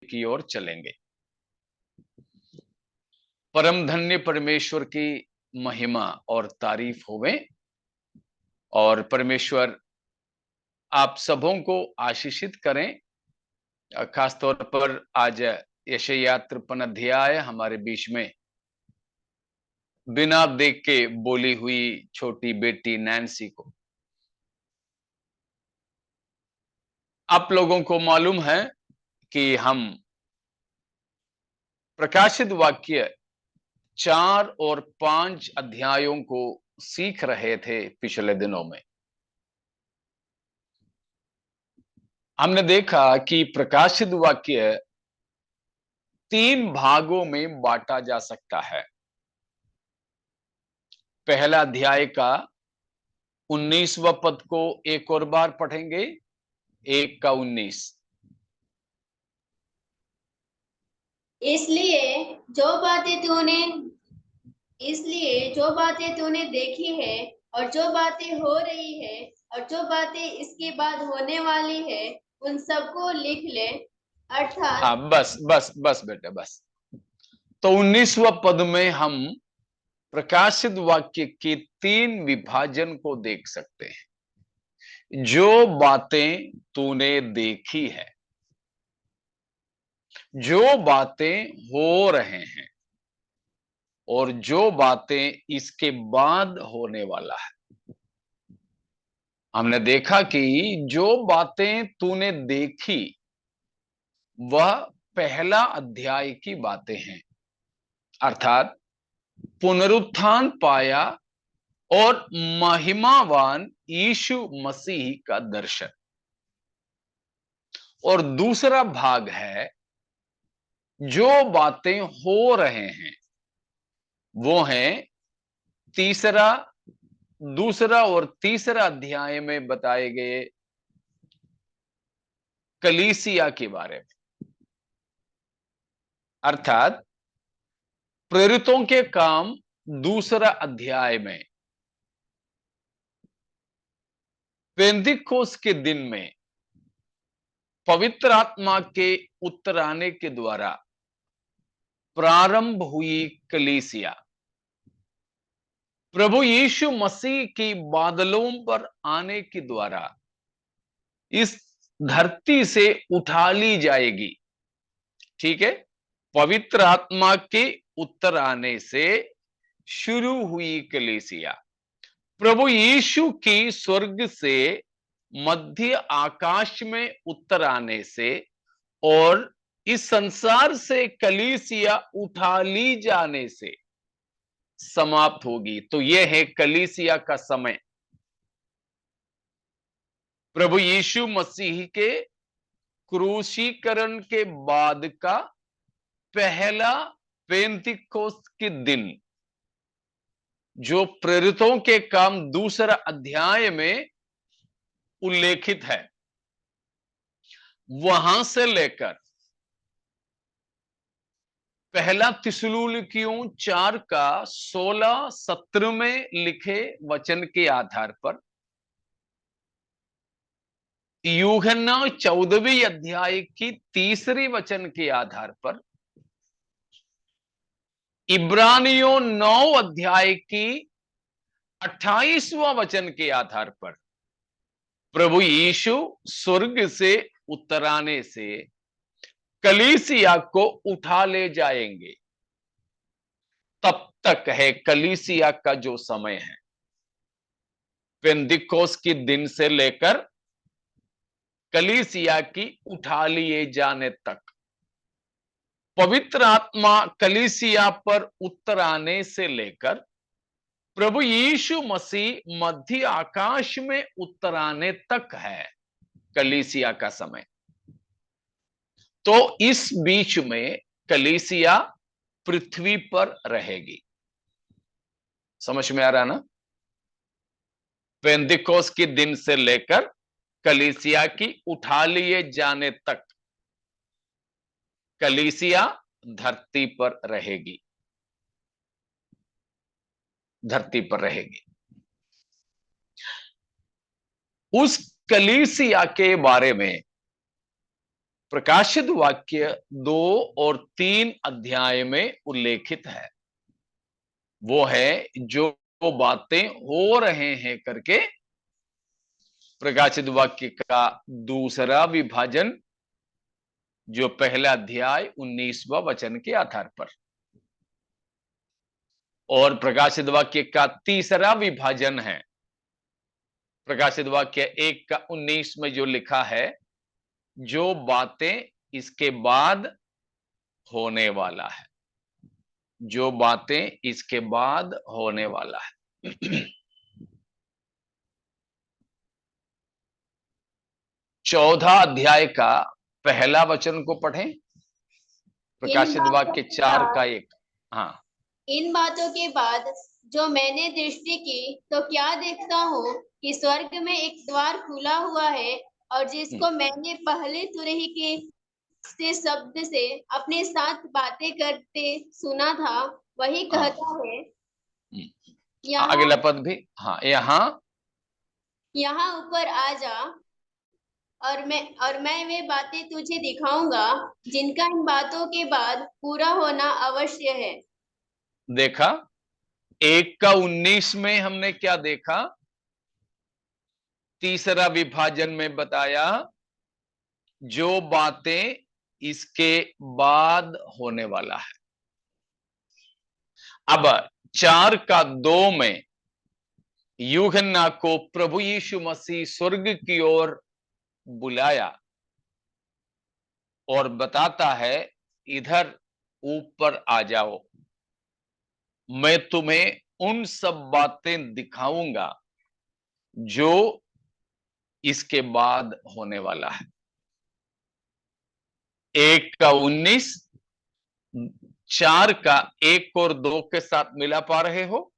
की ओर चलेंगे। परम धन्य परमेश्वर की महिमा और तारीफ होवे और परमेश्वर आप सबों को आशीषित करें। खास तौर पर आज यशायाह 53 अध्याय हमारे बीच में बिना देख के बोली हुई छोटी बेटी नैन्सी को। आप लोगों को मालूम है कि हम प्रकाशित वाक्य 4 और 5 अध्यायों को सीख रहे थे पिछले दिनों में। हमने देखा कि प्रकाशित वाक्य 3 भागों में बांटा जा सकता है। पहला अध्याय का 19वां पद को एक और बार पढ़ेंगे, 1 का 19। इसलिए जो बातें तूने इसलिए जो बातें तूने देखी है और जो बातें हो रही है और जो बातें इसके बाद होने वाली है उन सबको लिख ले। अर्थात हाँ, बस बस बस बेटे बस। तो 19वां पद में हम प्रकाशित वाक्य के 3 विभाजन को देख सकते हैं। जो बातें तूने देखी है, जो बातें हो रहे हैं और जो बातें इसके बाद होने वाला है। हमने देखा कि जो बातें तूने देखी वह पहला अध्याय की बातें हैं, अर्थात पुनरुत्थान पाया और महिमावान यीशु मसीह का दर्शन। और दूसरा भाग है जो बातें हो रहे हैं, वो है दूसरा और तीसरा अध्याय में बताए गए कलीसिया के बारे में, अर्थात प्रेरितों के काम दूसरा अध्याय में पेंतिकोस के दिन में पवित्र आत्मा के उतर आने के द्वारा प्रारंभ हुई कलीसिया प्रभु यीशु मसीह की बादलों पर आने के द्वारा इस धरती से उठा ली जाएगी। ठीक है, पवित्र आत्मा के उतर आने से शुरू हुई कलीसिया प्रभु यीशु की स्वर्ग से मध्य आकाश में उतर आने से और इस संसार से कलीसिया उठा ली जाने से समाप्त होगी। तो यह है कलीसिया का समय। प्रभु यीशु मसीह के क्रूसीकरण के बाद का पहला पेंतिकोस्त के दिन, जो प्रेरितों के काम दूसरा अध्याय में उल्लेखित है, वहां से लेकर पहला थिस्सलुनीकियों 4 का 16-17 में लिखे वचन के आधार पर, यूहन्ना 14वीं अध्याय की 3री वचन के आधार पर, इब्रानियों 9 अध्याय की 28वां वचन के आधार पर प्रभु यीशु स्वर्ग से उतर आने से कलीसिया को उठा ले जाएंगे। तब तक है कलीसिया का जो समय है, पेंतिकोस के दिन से लेकर कलीसिया की उठा लिए जाने तक, पवित्र आत्मा कलीसिया पर उतर आने से लेकर प्रभु यीशु मसीह मध्य आकाश में उतर आने तक है कलीसिया का समय। तो इस बीच में कलीसिया पृथ्वी पर रहेगी। समझ में आ रहा ना? पेंतिकोस के दिन से लेकर कलीसिया की उठा लिए जाने तक कलीसिया धरती पर रहेगी, धरती पर रहेगी। उस कलीसिया के बारे में प्रकाशित वाक्य 2 और 3 अध्याय में उल्लेखित है। वो है जो बातें हो रहे हैं करके प्रकाशित वाक्य का दूसरा विभाजन, जो पहला अध्याय 19वां वचन के आधार पर, और प्रकाशित वाक्य का तीसरा विभाजन है प्रकाशित वाक्य 1 का 19 में जो लिखा है, जो बातें इसके बाद होने वाला है, जो बातें इसके बाद होने वाला है। 14 अध्याय का पहला वचन को पढ़ें, इन प्रकाशित बातों वाक्य के 4 का बाद 1। हाँ, इन बातों के बाद जो मैंने दृष्टि की तो क्या देखता हूँ कि स्वर्ग में एक द्वार खुला हुआ है, और जिसको मैंने पहले तुरही के से शब्द से अपने साथ बातें करते सुना था, वही हाँ, कहता है, अगला यहाँ पद भी। हाँ, यहाँ यहाँ ऊपर आ जा, और मैं वे बातें तुझे दिखाऊंगा जिनका इन बातों के बाद पूरा होना अवश्य है। देखा, 1 का 19 में हमने क्या देखा, तीसरा विभाजन में बताया जो बातें इसके बाद होने वाला है। अब 4 का 2 में यूहन्ना को प्रभु यीशु मसीह स्वर्ग की ओर बुलाया और बताता है, इधर ऊपर आ जाओ, मैं तुम्हें उन सब बातें दिखाऊंगा जो इसके बाद होने वाला है। 1 का 19, 4 का 1 और 2 के साथ मिला पा रहे हो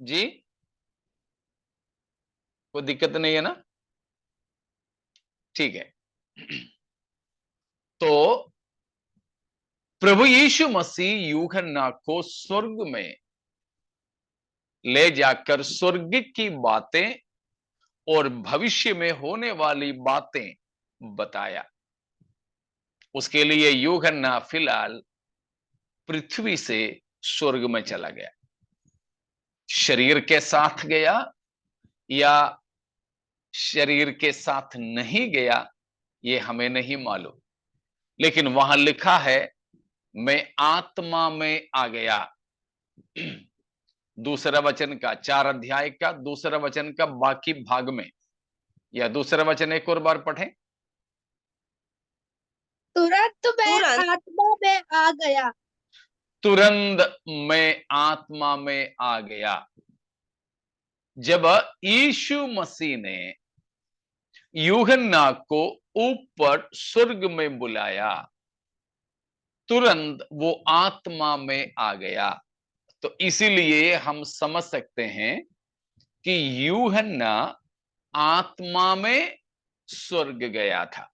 जी? कोई दिक्कत नहीं है ना? ठीक है। तो प्रभु यीशु मसीह यूहन्ना को स्वर्ग में ले जाकर स्वर्ग की बातें और भविष्य में होने वाली बातें बताया। उसके लिए यूहन्ना फिलहाल पृथ्वी से स्वर्ग में चला गया। शरीर के साथ गया या शरीर के साथ नहीं गया, ये हमें नहीं मालूम, लेकिन वहां लिखा है, मैं आत्मा में आ गया। दूसरा वचन का 4 अध्याय का दूसरा वचन का बाकी भाग में, या दूसरा वचन एक और बार पढ़ें। तुरंत मैं आत्मा में आ गया। तुरंत मैं आत्मा में आ गया। जब यीशु मसीह ने यूहन्ना को ऊपर स्वर्ग में बुलाया, तुरंत वो आत्मा में आ गया। तो इसीलिए हम समझ सकते हैं कि यूहन्ना आत्मा में स्वर्ग गया था।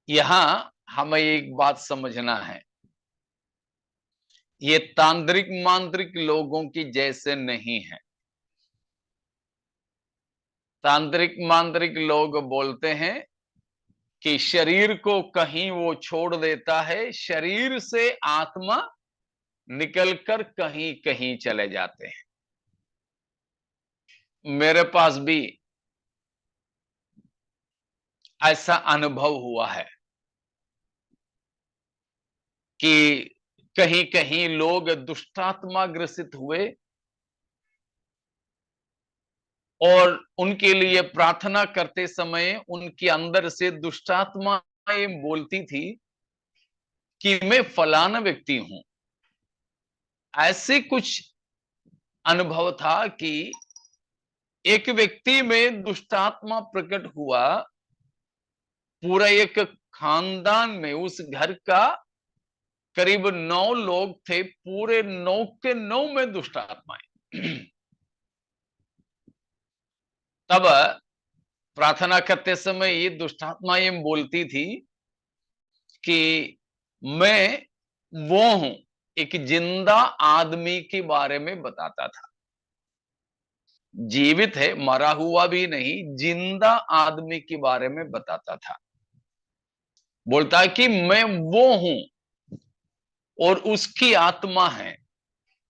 यहां हमें एक बात समझना है, ये तांत्रिक मांत्रिक लोगों की जैसे नहीं है। तांत्रिक मांत्रिक लोग बोलते हैं कि शरीर को कहीं वो छोड़ देता है, शरीर से आत्मा निकलकर कहीं कहीं चले जाते हैं। मेरे पास भी ऐसा अनुभव हुआ है कि कहीं कहीं लोग दुष्टात्मा ग्रसित हुए और उनके लिए प्रार्थना करते समय उनके अंदर से दुष्टात्माएं बोलती थी कि मैं फलाना व्यक्ति हूं। ऐसे कुछ अनुभव था कि एक व्यक्ति में दुष्टात्मा प्रकट हुआ, पूरा एक खानदान में, उस घर का करीब 9 लोग थे, पूरे 9 के 9 में दुष्टात्माएं। तब प्रार्थना करते समय ये दुष्टात्माएं बोलती थी कि मैं वो हूं, एक जिंदा आदमी के बारे में बताता था। जीवित है, मरा हुआ भी नहीं, जिंदा आदमी के बारे में बताता था। बोलता है कि मैं वो हूं और उसकी आत्मा है,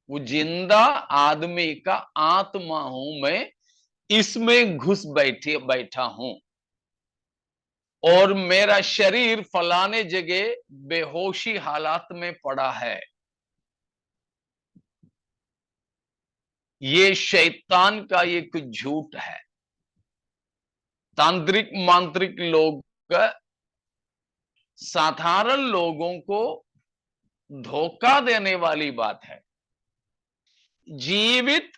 वो जिंदा आदमी का आत्मा हूं मैं, इसमें घुस बैठा हूं और मेरा शरीर फलाने जगह बेहोशी हालात में पड़ा है। ये शैतान का एक झूठ है। तांत्रिक मांत्रिक लोग साधारण लोगों को धोखा देने वाली बात है। जीवित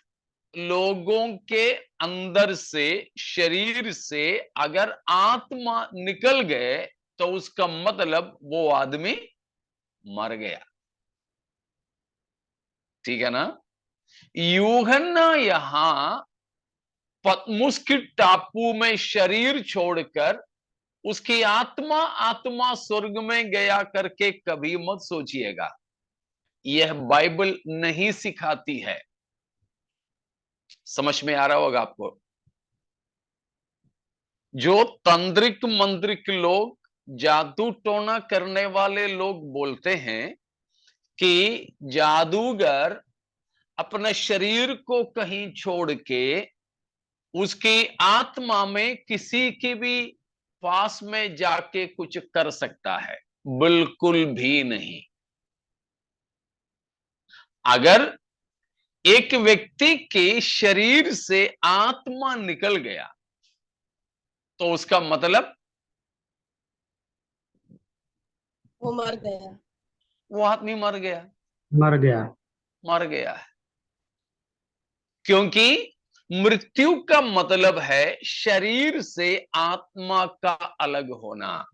लोगों के अंदर से, शरीर से अगर आत्मा निकल गए तो उसका मतलब वो आदमी मर गया। ठीक है ना। यूहन्ना यहां पतमुस की टापू में शरीर छोड़कर उसकी आत्मा आत्मा स्वर्ग में गया करके कभी मत सोचिएगा। यह बाइबल नहीं सिखाती है। समझ में आ रहा होगा आपको। जो तांत्रिक मंत्रिक लोग, जादू टोना करने वाले लोग बोलते हैं कि जादूगर अपने शरीर को कहीं छोड़ के उसकी आत्मा में किसी की भी पास में जाके कुछ कर सकता है, बिल्कुल भी नहीं। अगर एक व्यक्ति के शरीर से आत्मा निकल गया तो उसका मतलब वो मर गया। वो आदमी मर गया। मर गया। मर गया है, क्योंकि मृत्यु का मतलब है शरीर से आत्मा का अलग होना।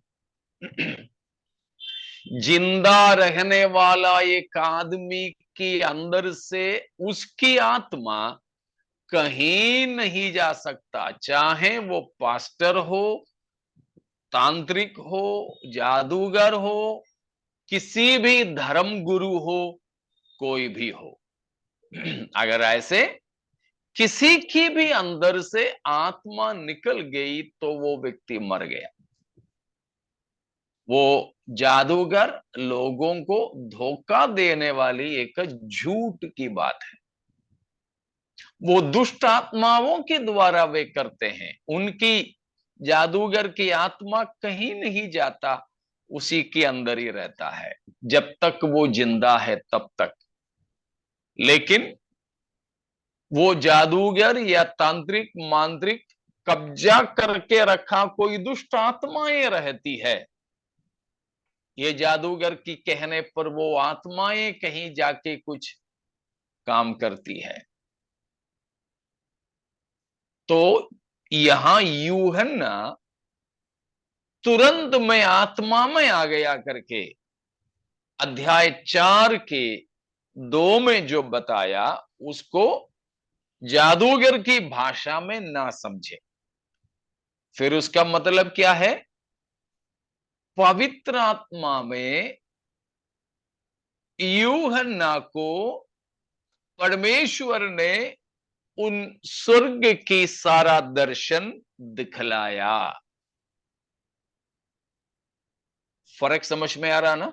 जिंदा रहने वाला एक आदमी के अंदर से उसकी आत्मा कहीं नहीं जा सकता, चाहे वो पास्टर हो, तांत्रिक हो, जादूगर हो, किसी भी धर्म गुरु हो, कोई भी हो। अगर ऐसे किसी की भी अंदर से आत्मा निकल गई तो वो व्यक्ति मर गया। वो जादूगर लोगों को धोखा देने वाली एक झूठ की बात है। वो दुष्ट आत्माओं के द्वारा वे करते हैं। उनकी जादूगर की आत्मा कहीं नहीं जाता, उसी के अंदर ही रहता है जब तक वो जिंदा है तब तक। लेकिन वो जादूगर या तांत्रिक मांत्रिक कब्जा करके रखा कोई दुष्ट आत्माएं रहती है। ये जादूगर की कहने पर वो आत्माएं कहीं जाके कुछ काम करती है। तो यहां यूहन्ना तुरंत में आत्मा में आ गया करके अध्याय 4 के 2 में जो बताया उसको जादूगर की भाषा में ना समझे। फिर उसका मतलब क्या है? पवित्र आत्मा में यूहन्ना को परमेश्वर ने उन स्वर्ग की सारा दर्शन दिखलाया। फर्क समझ में आ रहा ना?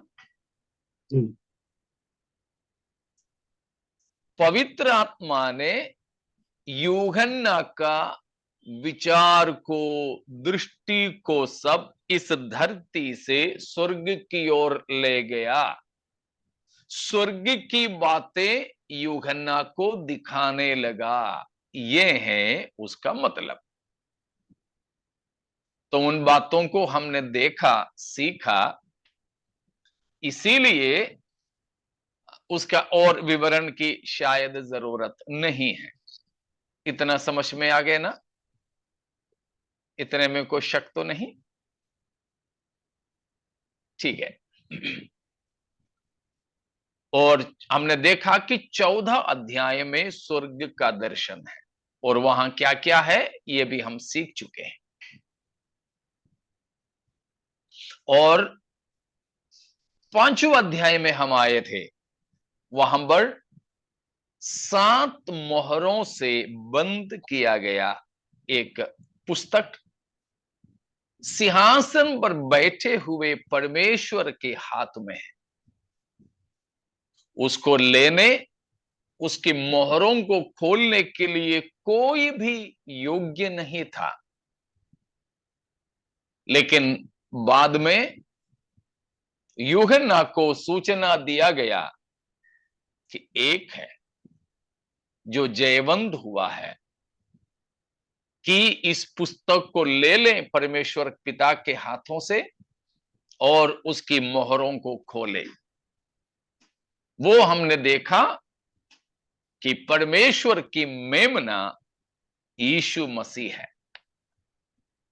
पवित्र आत्मा ने यूहन्ना का विचार को, दृष्टि को सब इस धरती से स्वर्ग की ओर ले गया। स्वर्ग की बातें यूहन्ना को दिखाने लगा। ये है उसका मतलब। तो उन बातों को हमने देखा, सीखा, इसीलिए उसका और विवरण की शायद जरूरत नहीं है। इतना समझ में आ गया ना? इतने में कोई शक तो नहीं? ठीक है। और हमने देखा कि 14 अध्याय में स्वर्ग का दर्शन है और वहां क्या क्या है ये भी हम सीख चुके हैं। और 5वें अध्याय में हम आए थे, वहां पर 7 मोहरों से बंद किया गया एक पुस्तक सिंहासन पर बैठे हुए परमेश्वर के हाथ में है। उसको लेने, उसकी मोहरों को खोलने के लिए कोई भी योग्य नहीं था। लेकिन बाद में यूहन्ना को सूचना दिया गया कि एक है जो जयवंत हुआ है कि इस पुस्तक को ले लें परमेश्वर पिता के हाथों से और उसकी मोहरों को खोले। वो हमने देखा कि परमेश्वर की मेमना यीशु मसीह है।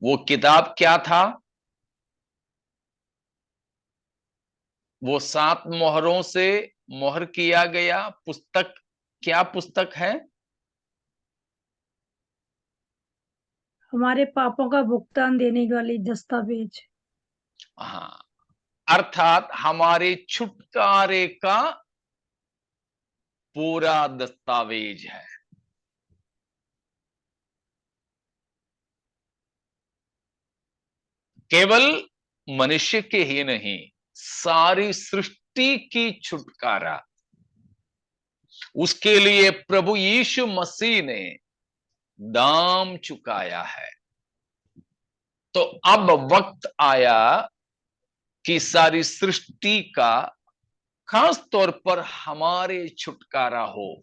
वो किताब क्या था? वो 7 मोहरों से मोहर किया गया पुस्तक क्या पुस्तक है? हमारे पापों का भुगतान देने वाली दस्तावेज। हाँ, अर्थात हमारे छुटकारे का पूरा दस्तावेज है। केवल मनुष्य के ही नहीं, सारी सृष्टि की छुटकारा उसके लिए प्रभु यीशु मसीह ने दाम चुकाया है। तो अब वक्त आया कि सारी सृष्टि का खास तौर पर हमारे छुटकारा हो।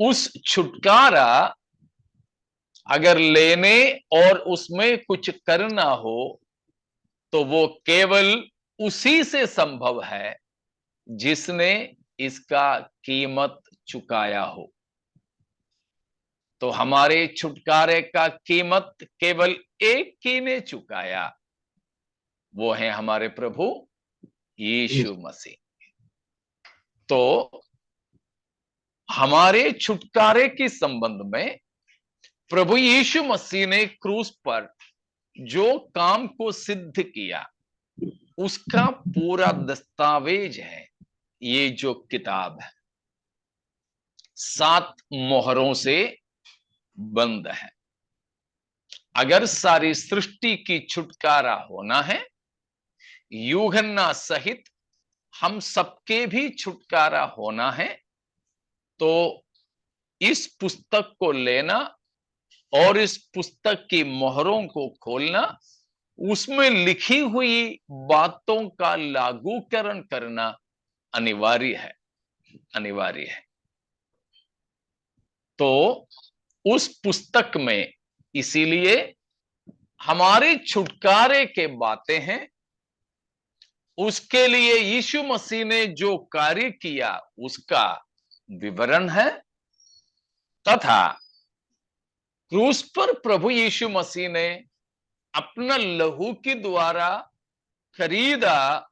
उस छुटकारा अगर लेने और उसमें कुछ करना हो तो वो केवल उसी से संभव है जिसने इसका कीमत चुकाया हो। तो हमारे छुटकारे का कीमत केवल एक ही ने चुकाया, वो है हमारे प्रभु यीशु मसीह। तो हमारे छुटकारे के संबंध में प्रभु यीशु मसीह ने क्रूस पर जो काम को सिद्ध किया उसका पूरा दस्तावेज है ये जो किताब है। 7 मोहरों से बंद है। अगर सारी सृष्टि की छुटकारा होना है, यूहन्ना सहित हम सबके भी छुटकारा होना है, तो इस पुस्तक को लेना और इस पुस्तक की मोहरों को खोलना, उसमें लिखी हुई बातों का लागूकरण करना अनिवार्य है, अनिवार्य है। तो उस पुस्तक में इसीलिए हमारे छुटकारे के बातें हैं। उसके लिए यीशु मसीह ने जो कार्य किया उसका विवरण है, तथा क्रूस पर प्रभु यीशु मसीह ने अपना लहू के द्वारा खरीदा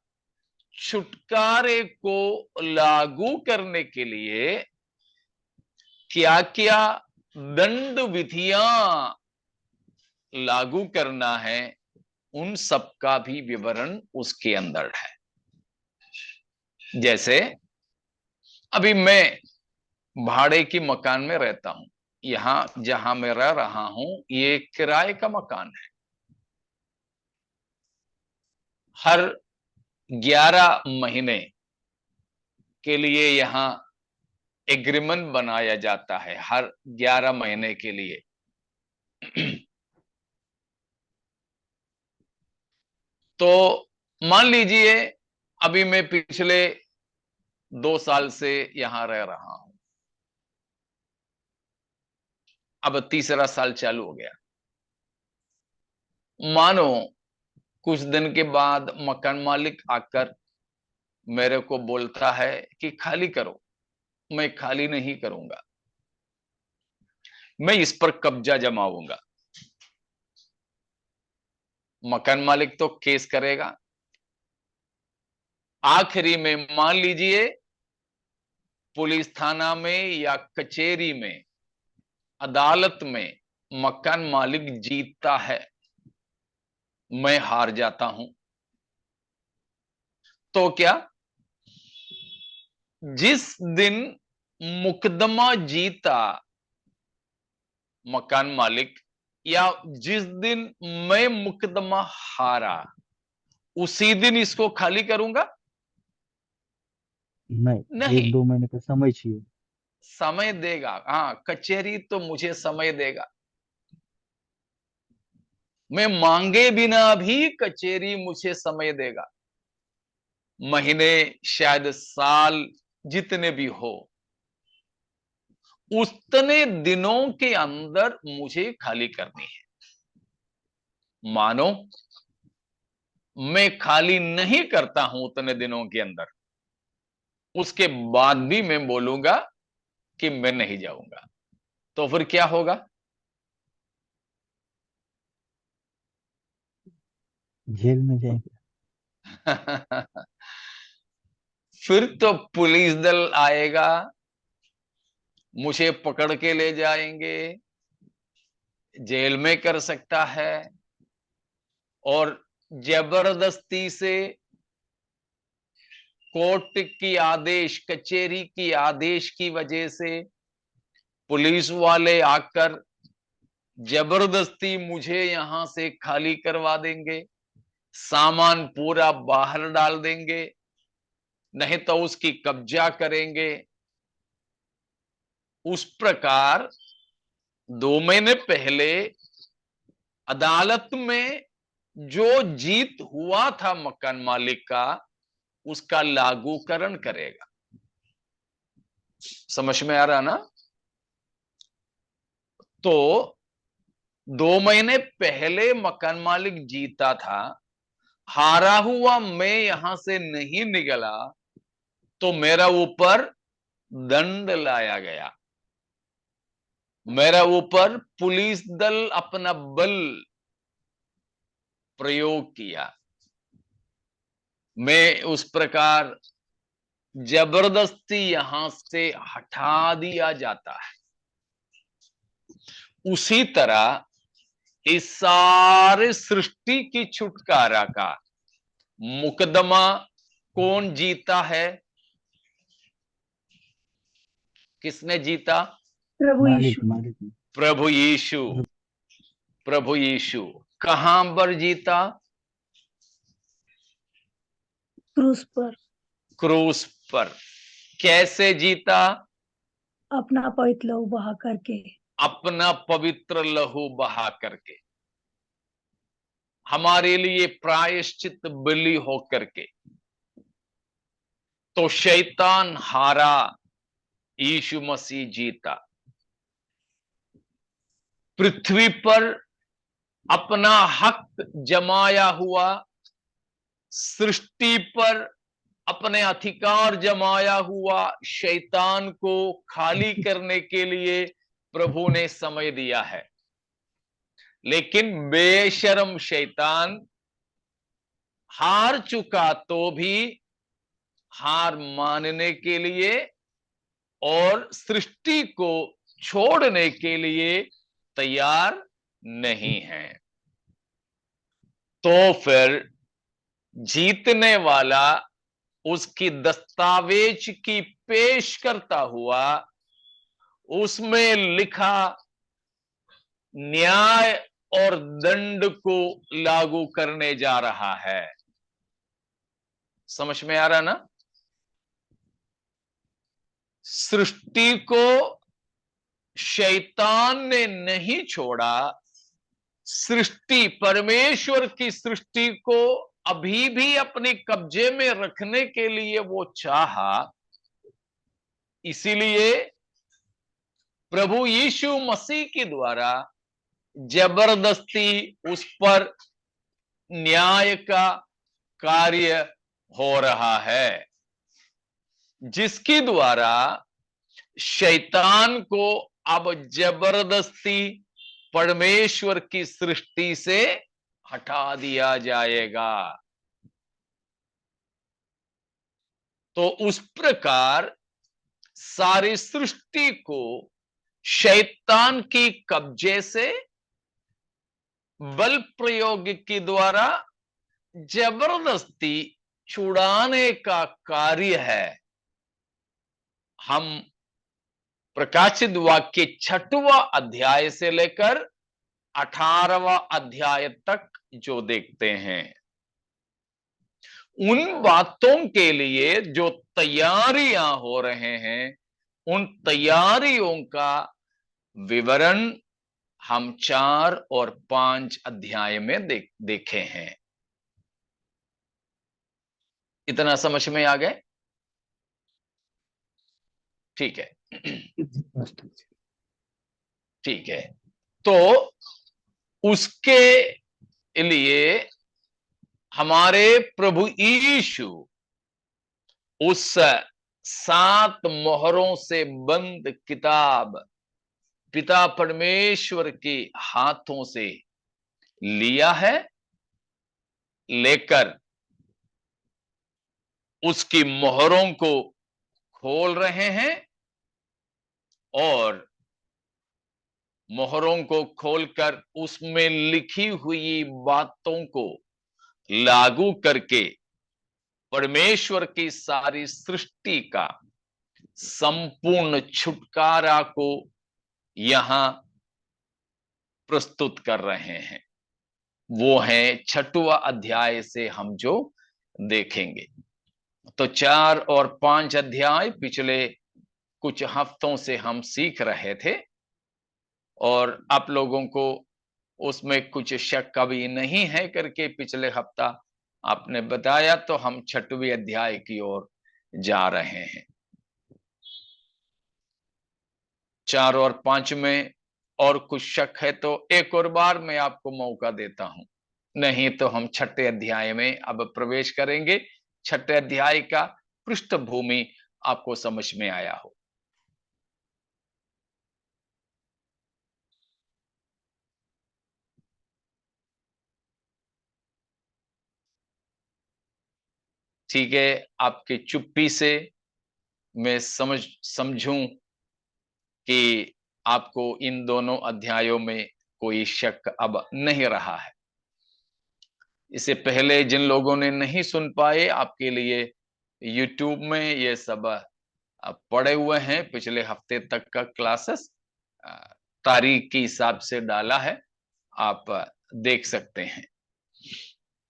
छुटकारे को लागू करने के लिए क्या क्या दंड विधियां लागू करना है, उन सब का भी विवरण उसके अंदर है। जैसे अभी मैं भाड़े की मकान में रहता हूं, यहां जहां मैं रह रहा हूं ये किराए का मकान है। हर 11 महीने के लिए यहां एग्रीमेंट बनाया जाता है, हर 11 महीने के लिए। तो मान लीजिए अभी मैं पिछले 2 साल से यहां रह रहा हूं, अब तीसरा साल चालू हो गया। मानो कुछ दिन के बाद मकान मालिक आकर मेरे को बोलता है कि खाली करो। मैं खाली नहीं करूंगा, मैं इस पर कब्जा जमाऊंगा। मकान मालिक तो केस करेगा। आखिरी में मान लीजिए पुलिस थाना में या कचहरी में, अदालत में मकान मालिक जीतता है, मैं हार जाता हूं, तो क्या? जिस दिन मुकदमा जीता मकान मालिक, या जिस दिन मैं मुकदमा हारा उसी दिन इसको खाली करूंगा? नहीं, नहीं, 1-2 महीने का समय चाहिए। समय देगा। हाँ, कचहरी तो मुझे समय देगा। मैं मांगे बिना भी कचहरी मुझे समय देगा। महीने, शायद साल, जितने भी हो, उतने दिनों के अंदर मुझे खाली करनी है। मानो मैं खाली नहीं करता हूं उतने दिनों के अंदर, उसके बाद भी मैं बोलूंगा कि मैं नहीं जाऊंगा, तो फिर क्या होगा? जेल में जाएंगे। फिर तो पुलिस दल आएगा, मुझे पकड़ के ले जाएंगे, जेल में कर सकता है, और जबरदस्ती से कोर्ट की आदेश, कचहरी की आदेश की वजह से पुलिस वाले आकर जबरदस्ती मुझे यहां से खाली करवा देंगे, सामान पूरा बाहर डाल देंगे, नहीं तो उसकी कब्जा करेंगे। उस प्रकार 2 महीने पहले अदालत में जो जीत हुआ था मकान मालिक का, उसका लागूकरण करेगा। समझ में आ रहा ना? तो 2 महीने पहले मकान मालिक जीता था, हारा हुआ मैं यहां से नहीं निकला, तो मेरा ऊपर दंड लाया गया, मेरा ऊपर पुलिस दल अपना बल प्रयोग किया। मैं उस प्रकार जबरदस्ती यहां से हटा दिया जाता है। उसी तरह इस सारे सृष्टि की छुटकारा का मुकदमा कौन जीता है? किसने जीता? प्रभु मालिक यीशु मालिक प्रभु यीशु। प्रभु यीशु कहां पर जीता? क्रूस पर क्रूस पर। कैसे जीता? अपना पवित्र लहू बहा करके। अपना पवित्र लहू बहा करके, हमारे लिए प्रायश्चित बलि होकर के। तो शैतान हारा, यीशु मसीह जीता। पृथ्वी पर अपना हक जमाया हुआ, सृष्टि पर अपने अधिकार जमाया हुआ शैतान को खाली करने के लिए प्रभु ने समय दिया है। लेकिन बेशर्म शैतान हार चुका, तो भी हार मानने के लिए और सृष्टि को छोड़ने के लिए तैयार नहीं है। तो फिर जीतने वाला उसकी दस्तावेज की पेश करता हुआ उसमें लिखा न्याय और दंड को लागू करने जा रहा है। समझ में आ रहा ना? सृष्टि को शैतान ने नहीं छोड़ा, सृष्टि, परमेश्वर की सृष्टि को अभी भी अपने कब्जे में रखने के लिए वो चाहा। इसीलिए प्रभु यीशु मसीह के द्वारा जबरदस्ती उस पर न्याय का कार्य हो रहा है, जिसके द्वारा शैतान को अब जबरदस्ती परमेश्वर की सृष्टि से हटा दिया जाएगा। तो उस प्रकार सारी सृष्टि को शैतान की कब्जे से बल प्रयोग के द्वारा जबरदस्ती छुड़ाने का कार्य है। हम प्रकाशित वाक्य 6वां अध्याय से लेकर 18वां अध्याय तक जो देखते हैं, उन बातों के लिए जो तैयारियां हो रहे हैं, उन तैयारियों का विवरण हम 4 और 5 अध्याय में देखे हैं। इतना समझ में आ गए? ठीक है। ठीक है, तो उसके लिए हमारे प्रभु यीशु उस 7 मोहरों से बंद किताब पिता परमेश्वर के हाथों से लिया है, लेकर उसकी मोहरों को खोल रहे हैं और मोहरों को खोलकर उसमें लिखी हुई बातों को लागू करके परमेश्वर की सारी सृष्टि का संपूर्ण छुटकारा को यहां प्रस्तुत कर रहे हैं। वो है 6वां अध्याय से हम जो देखेंगे। तो 4 और 5 अध्याय पिछले कुछ हफ्तों से हम सीख रहे थे और आप लोगों को उसमें कुछ शक कभी नहीं है करके पिछले हफ्ता आपने बताया, तो हम 6वें अध्याय की ओर जा रहे हैं। 4 और 5 में और कुछ शक है तो एक और बार मैं आपको मौका देता हूं, नहीं तो हम 6ठे अध्याय में अब प्रवेश करेंगे। 6ठे अध्याय का पृष्ठभूमि आपको समझ में आया हो। ठीक है, आपकी चुप्पी से मैं समझूं कि आपको इन दोनों अध्यायों में कोई शक अब नहीं रहा है। इससे पहले जिन लोगों ने नहीं सुन पाए, आपके लिए YouTube में ये सब पड़े हुए हैं। पिछले हफ्ते तक का क्लासेस तारीख के हिसाब से डाला है, आप देख सकते हैं।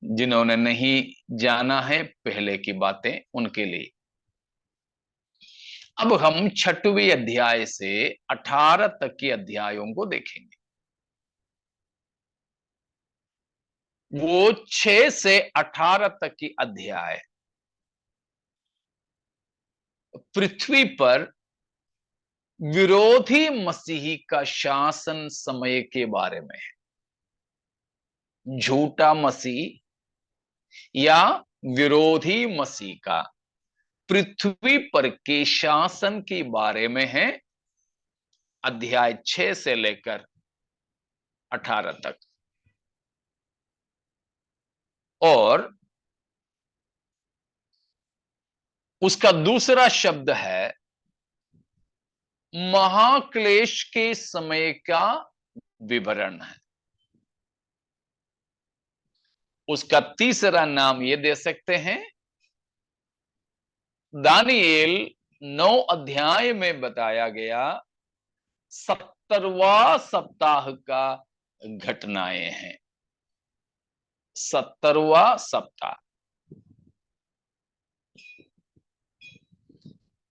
जिन्होंने नहीं जाना है पहले की बातें, उनके लिए अब हम 6वें अध्याय से 18 तक के अध्यायों को देखेंगे। वो 6 से 18 तक की अध्याय पृथ्वी पर विरोधी मसीही का शासन समय के बारे में है। झूठा मसीह या विरोधी मसीह का पृथ्वी पर के शासन के बारे में है, अध्याय 6 से लेकर 18 तक। और उसका दूसरा शब्द है महाक्लेश के समय का विवरण है। उसका तीसरा नाम ये दे सकते हैं, दानियेल 9 अध्याय में बताया गया 70वां सप्ताह का घटनाएं हैं। 70वां सप्ताह,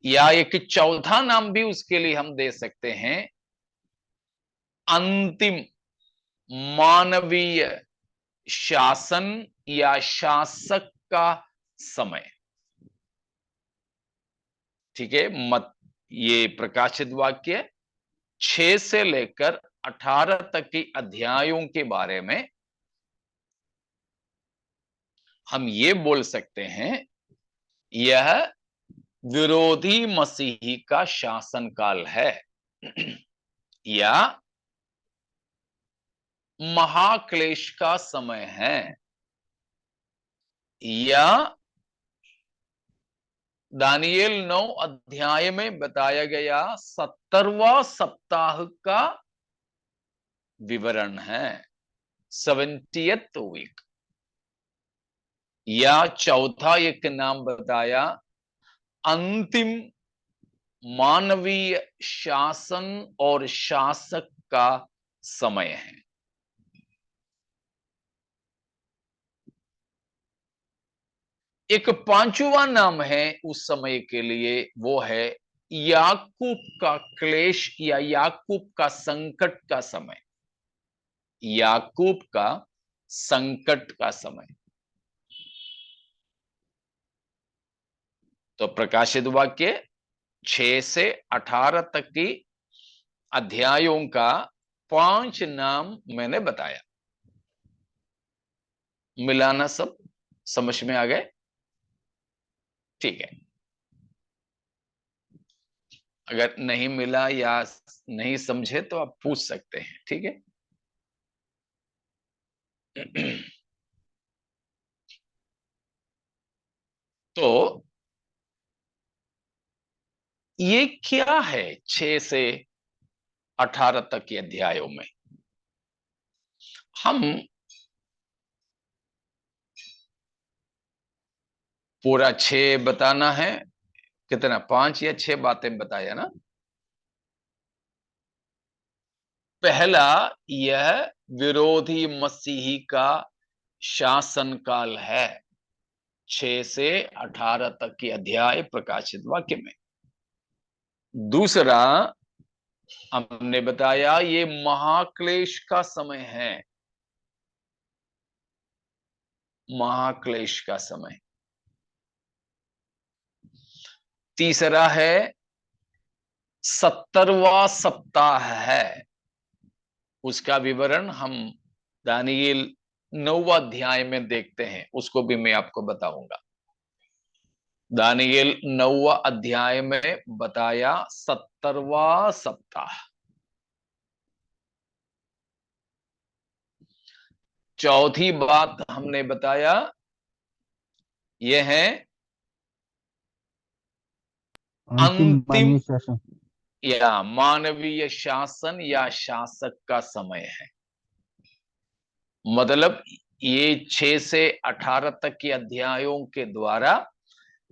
या एक चौथा नाम भी उसके लिए हम दे सकते हैं, अंतिम मानवीय शासन या शासक का समय। ठीक है, मत ये प्रकाशित वाक्य 6 से लेकर 18 तक की अध्यायों के बारे में हम ये बोल सकते हैं, यह विरोधी मसीही का शासन काल है या महाक्लेश का समय है, या दानियेल 9 अध्याय में बताया गया 70वां सप्ताह का विवरण है, 70th वीक। या चौथा एक नाम बताया, अंतिम मानवीय शासन और शासक का समय है। एक पांचवा नाम है उस समय के लिए, वो है याकूब का क्लेश या याकूब का संकट का समय। याकूब का संकट का समय। तो प्रकाशित वाक्य 6 से 18 तक की अध्यायों का 5 नाम मैंने बताया। मिलाना सब समझ में आ गए? ठीक है। अगर नहीं मिला या नहीं समझे तो आप पूछ सकते हैं, ठीक है। तो ये क्या है 6 से 18 तक के अध्यायों में? हम पूरा 6 बताना है, कितना 5 या 6 बातें बताया ना। पहला, यह विरोधी मसीही का शासन काल है, 6 से 18 तक के अध्याय प्रकाशित वाक्य में। दूसरा, हमने बताया ये महाक्लेश का समय है, महाक्लेश का समय। तीसरा है 70वां सप्ताह है, उसका विवरण हम दानियेल 9वां अध्याय में देखते हैं, उसको भी मैं आपको बताऊंगा। दानियेल 9वां अध्याय में बताया 70वां सप्ताह। चौथी बात हमने बताया यह है अंतिम अंतिम मानवीय शासन। या मानवीय शासन या शासक का समय है। मतलब ये 6 से 18 तक के अध्यायों के द्वारा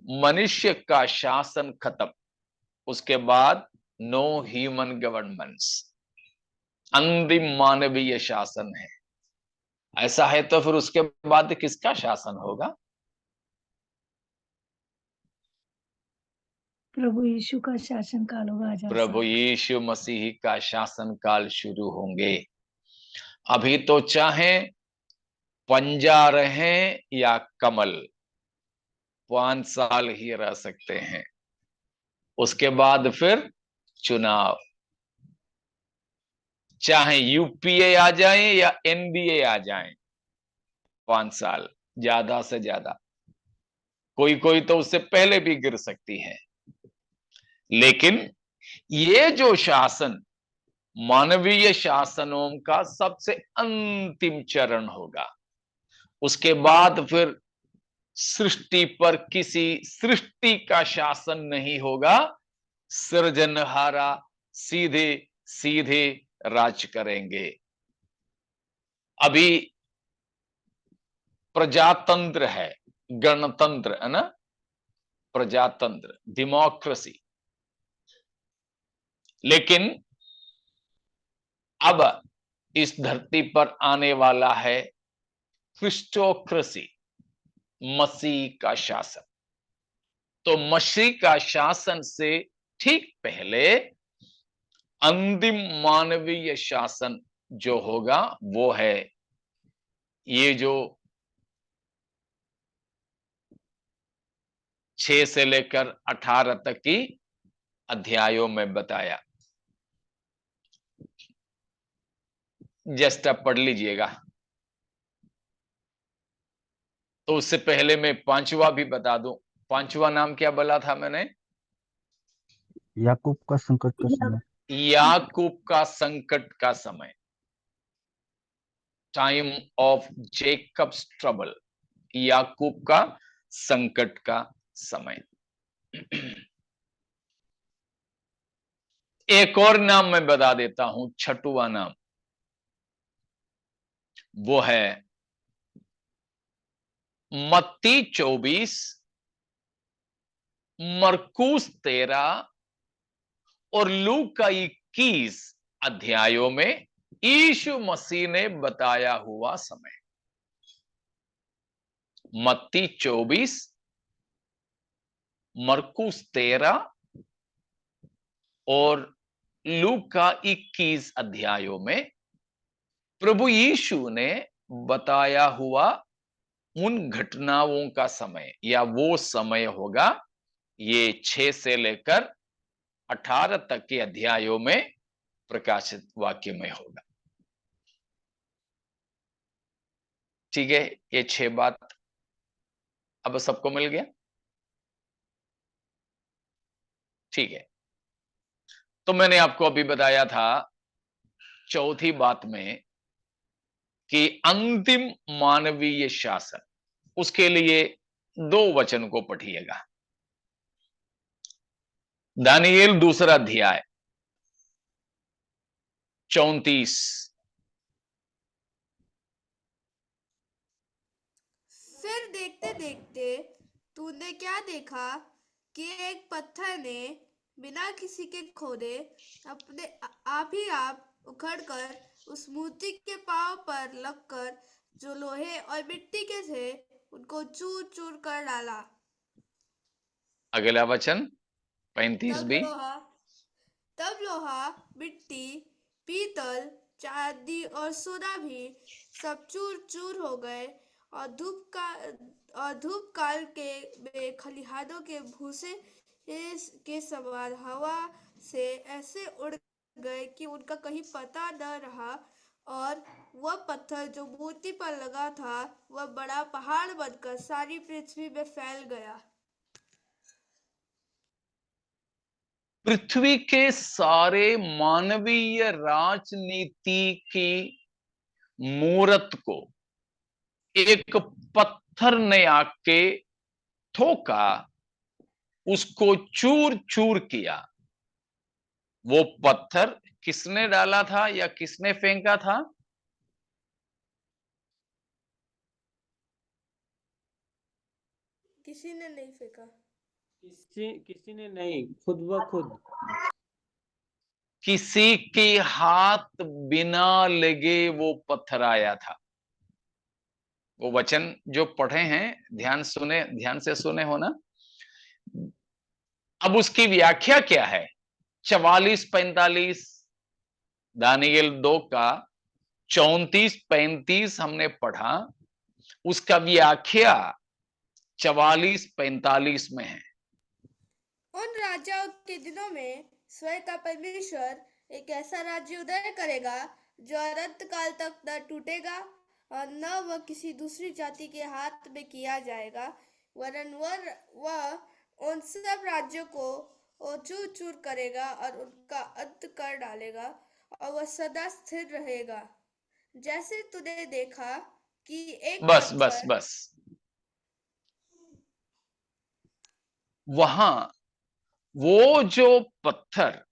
मनुष्य का शासन खत्म, उसके बाद नो ह्यूमन गवर्नमेंट्स, अंतिम मानवीय शासन है। ऐसा है तो फिर उसके बाद किसका शासन होगा? प्रभु यीशु का शासन काल होगा। प्रभु यीशु मसीह का शासन काल शुरू होंगे। अभी तो चाहे पंजा रहें या कमल, 5 साल ही रह सकते हैं, उसके बाद फिर चुनाव। चाहे यूपीए आ जाए या एनडीए आ जाए, 5 साल ज्यादा से ज्यादा, कोई कोई तो उससे पहले भी गिर सकती है। लेकिन ये जो शासन मानवीय शासनों का सबसे अंतिम चरण होगा, उसके बाद फिर सृष्टि पर किसी सृष्टि का शासन नहीं होगा, सृजनहारा सीधे सीधे राज करेंगे। अभी प्रजातंत्र है, गणतंत्र है ना, प्रजातंत्र, डेमोक्रेसी। लेकिन अब इस धरती पर आने वाला है क्रिस्टोक्रेसी, मसीह का शासन। तो मसीह का शासन से ठीक पहले अंतिम मानवीय शासन जो होगा वो है ये जो 6 से लेकर 18 तक की अध्यायों में बताया। जस्ट आप पढ़ लीजिएगा। तो उससे पहले मैं 5वां भी बता दूं। 5वां नाम क्या बोला था मैंने? याकूब का संकट का समय। याकूब का संकट का समय, टाइम ऑफ जेकब्स ट्रबल, याकूब का संकट का समय। एक और नाम मैं बता देता हूं, 6वां नाम, वो है मत्ती 24, मरकुस 13 और लूक का 21 अध्यायों में यीशु मसीह ने बताया हुआ समय। मत्ती 24, मरकुस 13 और लूक का 21 अध्यायों में प्रभु यीशु ने बताया हुआ उन घटनाओं का समय, या वो समय होगा ये 6 से लेकर 18 तक के अध्यायों में प्रकाशित वाक्य में होगा। ठीक है, ये 6 बात अब सबको मिल गया। ठीक है, तो मैंने आपको अभी बताया था चौथी बात में कि अंतिम मानवीय शासन, उसके लिए 2 वचन को पढ़िएगा। दानियेल 2 अध्याय 34। फिर देखते देखते तूने क्या देखा कि एक पत्थर ने बिना किसी के खोदे अपने आप ही आप उखड़कर उस मूर्ति के पांव पर लगकर जो लोहे और मिट्टी के थे उनको चूर चूर कर डाला। अगला वचन 35 तब भी। लोहा, मिट्टी, पीतल, चांदी और सोना भी सब चूर चूर हो गए और धूप काल के में खलिहानों के भूसे के समान हवा से ऐसे उड़ गए कि उनका कहीं पता न रहा। और वह पत्थर जो मूर्ति पर लगा था वह बड़ा पहाड़ बनकर सारी पृथ्वी में फैल गया। पृथ्वी के सारे मानवीय राजनीति की मूरत को एक पत्थर ने आके ठोका, उसको चूर चूर किया। वो पत्थर किसने डाला था या किसने फेंका था? किसी ने नहीं फेंका। किसी ने नहीं, खुद ब खुद। किसी के हाथ बिना लगे वो पत्थर आया था। वो वचन जो पढ़े हैं, ध्यान से सुने हो ना। अब उसकी व्याख्या क्या है? 44-45 दानियेल 2 का 34-35 हमने पढ़ा, उसका व्याख्या 44-45 में है। उन राजाओं के दिनों में स्वयं का परमेश्वर एक ऐसा राज्य उदय करेगा जो अनंत काल तक न टूटेगा और न वह किसी दूसरी जाति के हाथ में किया जाएगा, वरन वह उन सब राज्यों को चूर चूर करेगा और उनका अंत कर डालेगा और वह सदा स्थिर रहेगा। जैसे तूने देखा कि एक बस पत्थर बस बस वहां वो जो पत्थर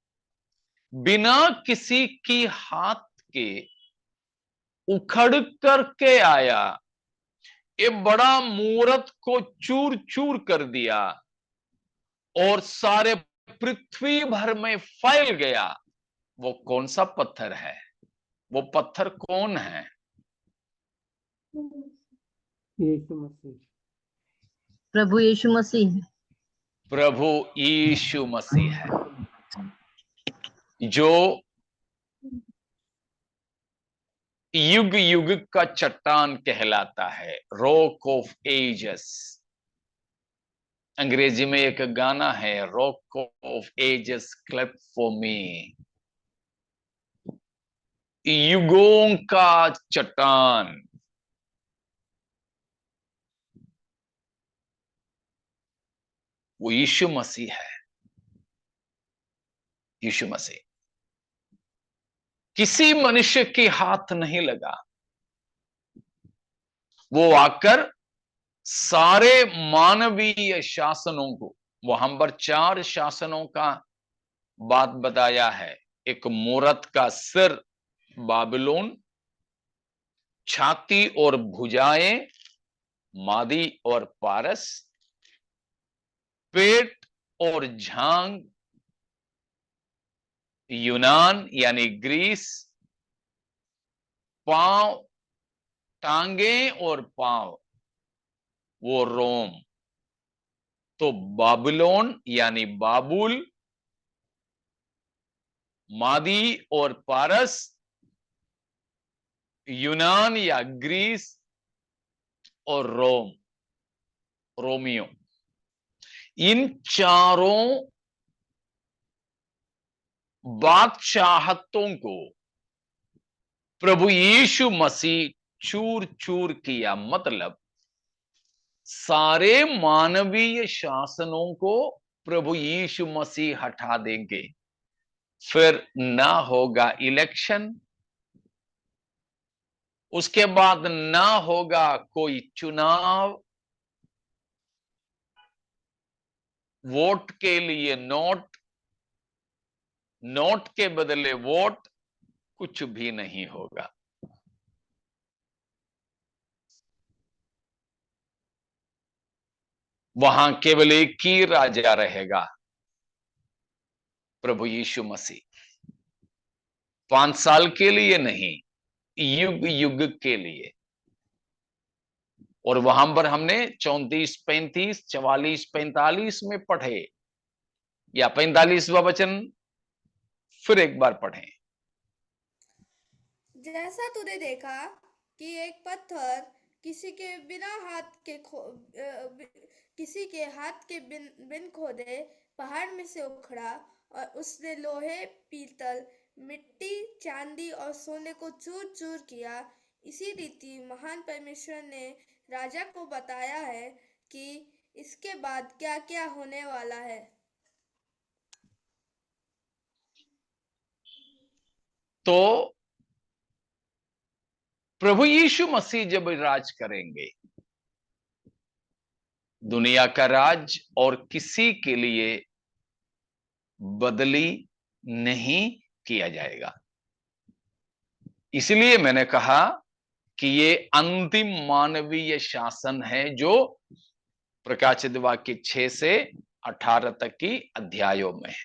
बिना किसी की हाथ के उखड़ करके आया, ये बड़ा मूरत को चूर चूर कर दिया और सारे पृथ्वी भर में फैल गया। वो कौन सा पत्थर है? वो पत्थर कौन है? यीशु मसीह। प्रभु यीशु मसीह। प्रभु यीशु मसीह है, जो युग युग का चट्टान कहलाता है, रॉक ऑफ एजेस। अंग्रेजी में एक गाना है, rock of ages cleft for me. युगों का चट्टान। वो यीशु मसीह है। यीशु मसीह किसी मनुष्य के हाथ नहीं लगा, वो आकर सारे मानवीय शासनों को, वहां पर 4 शासनों का बात बताया है। एक मूरत का सिर बाबिलोन, छाती और भुजाएं मादी और पारस, पेट और झांग यूनान यानी ग्रीस, पांव, टांगे और पांव वो रोम। तो बाबिलोन यानी बाबुल, मादी और पारस, यूनान या ग्रीस और रोम, रोमियो, इन चारों बादशाहतों को प्रभु यीशु मसीह चूर चूर किया। मतलब सारे मानवीय शासनों को प्रभु यीशु मसीह हटा देंगे। फिर ना होगा इलेक्शन, उसके बाद ना होगा कोई चुनाव, वोट के लिए नोट, नोट के बदले वोट, कुछ भी नहीं होगा। वहां केवल एक ही राजा रहेगा, प्रभु यीशु मसीह। 5 साल के लिए नहीं, युग युग के लिए। और वहां पर हमने 34, 35, 44, 45 में पढ़े, या 45वां वचन फिर एक बार पढ़ें। जैसा तूने देखा कि एक पत्थर किसी के हाथ के बिन खोदे पहाड़ में से उखड़ा, और उसने लोहे, पीतल, मिट्टी, चांदी और सोने को चूर चूर किया। इसी रीति महान परमेश्वर ने राजा को बताया है कि इसके बाद क्या क्या होने वाला है। तो प्रभु यीशु मसीह जब राज करेंगे, दुनिया का राज और किसी के लिए बदली नहीं किया जाएगा। इसलिए मैंने कहा कि ये अंतिम मानवीय शासन है जो प्रकाशित वाक्य 6 से 18 तक की अध्यायों में है।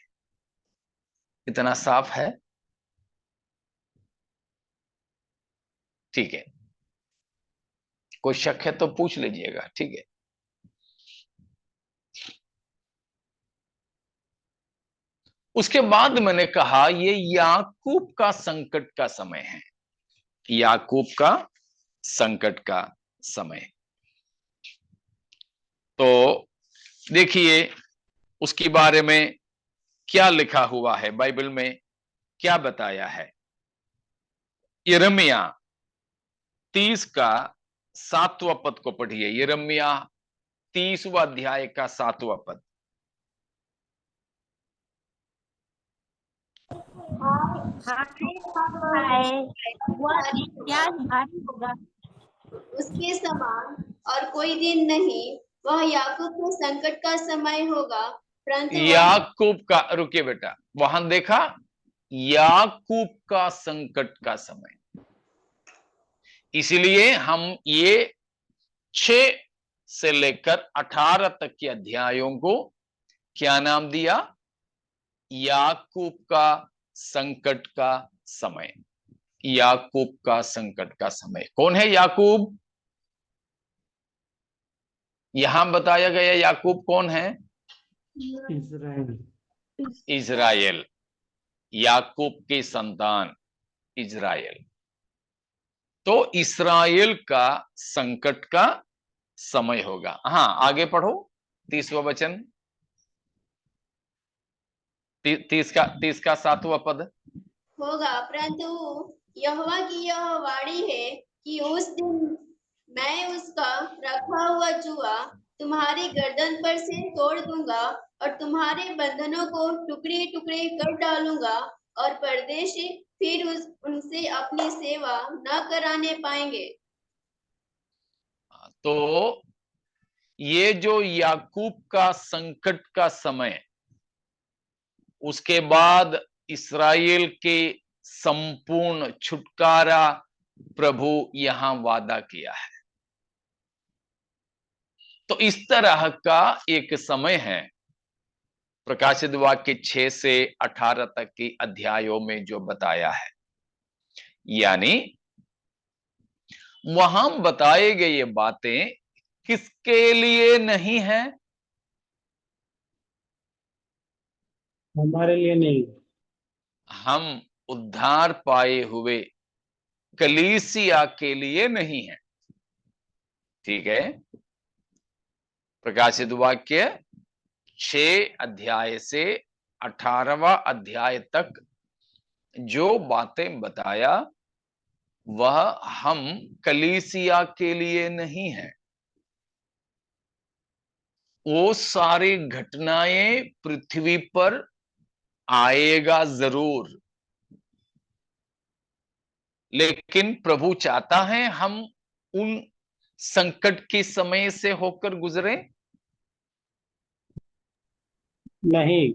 इतना साफ है? ठीक है, कोई शक है तो पूछ लीजिएगा। ठीक है, उसके बाद मैंने कहा ये याकूब का संकट का समय है। याकूब का संकट का समय। तो देखिए उसके बारे में क्या लिखा हुआ है, बाइबल में क्या बताया है। यिर्मयाह 30 का 7वां पद को पढ़िए। यिर्मयाह 30वां अध्याय का 7वां पद। क्या भारी होगा उसके समान और कोई दिन नहीं। वह याकूब के संकट का समय होगा, परंतु याकूब का, रुकिए बेटा, वहां देखा, याकूब का संकट का समय। इसलिए हम ये 6 से लेकर 18 तक के अध्यायों को क्या नाम दिया? याकूब का संकट का समय। याकूब का संकट का समय। कौन है याकूब? यहां बताया गया याकूब कौन है? इज़राइल। इज़राइल, याकूब की संतान इज़राइल। तो इस्राएल का संकट का समय होगा। हाँ, आगे पढ़ो 30वां वचन, 30 का 7वां पद। होगा, परंतु यहोवा की यह वाणी है कि उस दिन मैं उसका रखा हुआ जुआ तुम्हारी गर्दन पर से तोड़ दूंगा और तुम्हारे बंधनों को टुकड़े टुकड़े कर डालूंगा, और परदेशी फिर उनसे अपनी सेवा न कराने पाएंगे। तो ये जो याकूब का संकट का समय, उसके बाद इस्राएल के संपूर्ण छुटकारा प्रभु यहां वादा किया है। तो इस तरह का एक समय है प्रकाशित वाक्य 6 से 18 तक की अध्यायों में जो बताया है, यानी वहां बताए गए ये बातें किसके लिए नहीं है? हमारे लिए नहीं। हम उद्धार पाए हुए कलीसिया के लिए नहीं है। ठीक है, प्रकाशित वाक्य 6 अध्याय से 18वां अध्याय तक जो बातें बताया वह हम कलीसिया के लिए नहीं है। वो सारी घटनाएं पृथ्वी पर आएगा जरूर, लेकिन प्रभु चाहता है हम उन संकट के समय से होकर गुजरे? नहीं।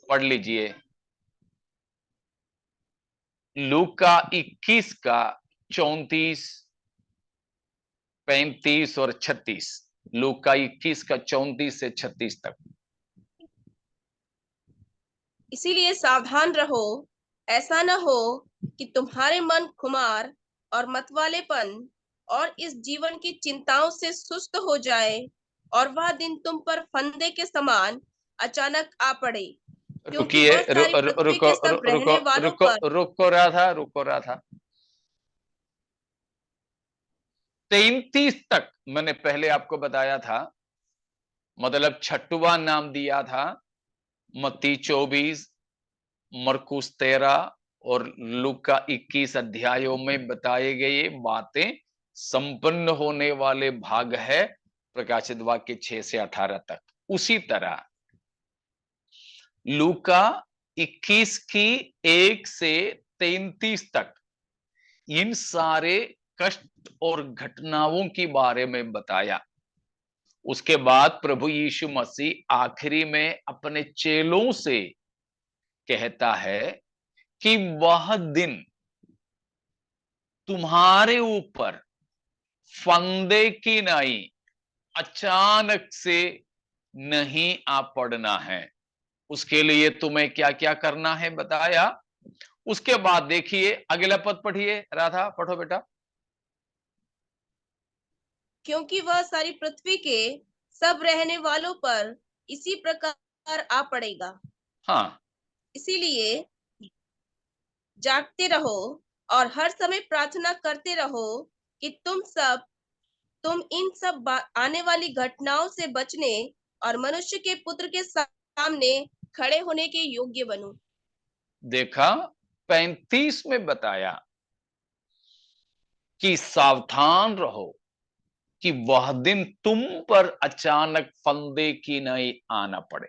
पढ़ लीजिए लूका 21 का 34, 35 और 36। लूका 21 का 34 से 36 तक। इसीलिए सावधान रहो, ऐसा न हो कि तुम्हारे मन खुमार और मतवालेपन और इस जीवन की चिंताओं से सुस्त हो जाए और वह दिन तुम पर फंदे के समान अचानक आ पड़े, क्योंकि रुकिए, वह सारी पृथ्वी के सब रहने वालों पर रुको रहा था 33 तक मैंने पहले आपको बताया था, मतलब छठवां नाम दिया था मत्ती 24, मरकुस 13 और लूका 21 अध्यायों में बताए गए बातें संपन्न होने वाले भाग है प्रकाशित वाक्य 6 से 18 तक। उसी तरह लूका 21 की 1 से 33 तक इन सारे कष्ट और घटनाओं के बारे में बताया। उसके बाद प्रभु यीशु मसीह आखिरी में अपने चेलों से कहता है कि वह दिन तुम्हारे ऊपर फंदे की नाई अचानक से नहीं आ पड़ना है। उसके लिए तुम्हें क्या क्या करना है बताया। उसके बाद देखिए अगला पद पढ़िए, राधा पढ़ो बेटा। क्योंकि वह सारी पृथ्वी के सब रहने वालों पर इसी प्रकार आ पड़ेगा। हाँ, इसीलिए जागते रहो और हर समय प्रार्थना करते रहो कि तुम इन सब आने वाली घटनाओं से बचने और मनुष्य के पुत्र के सामने खड़े होने के योग्य बनो। देखा 35 में बताया कि सावधान रहो कि वह दिन तुम पर अचानक फंदे की नहीं आना पड़े।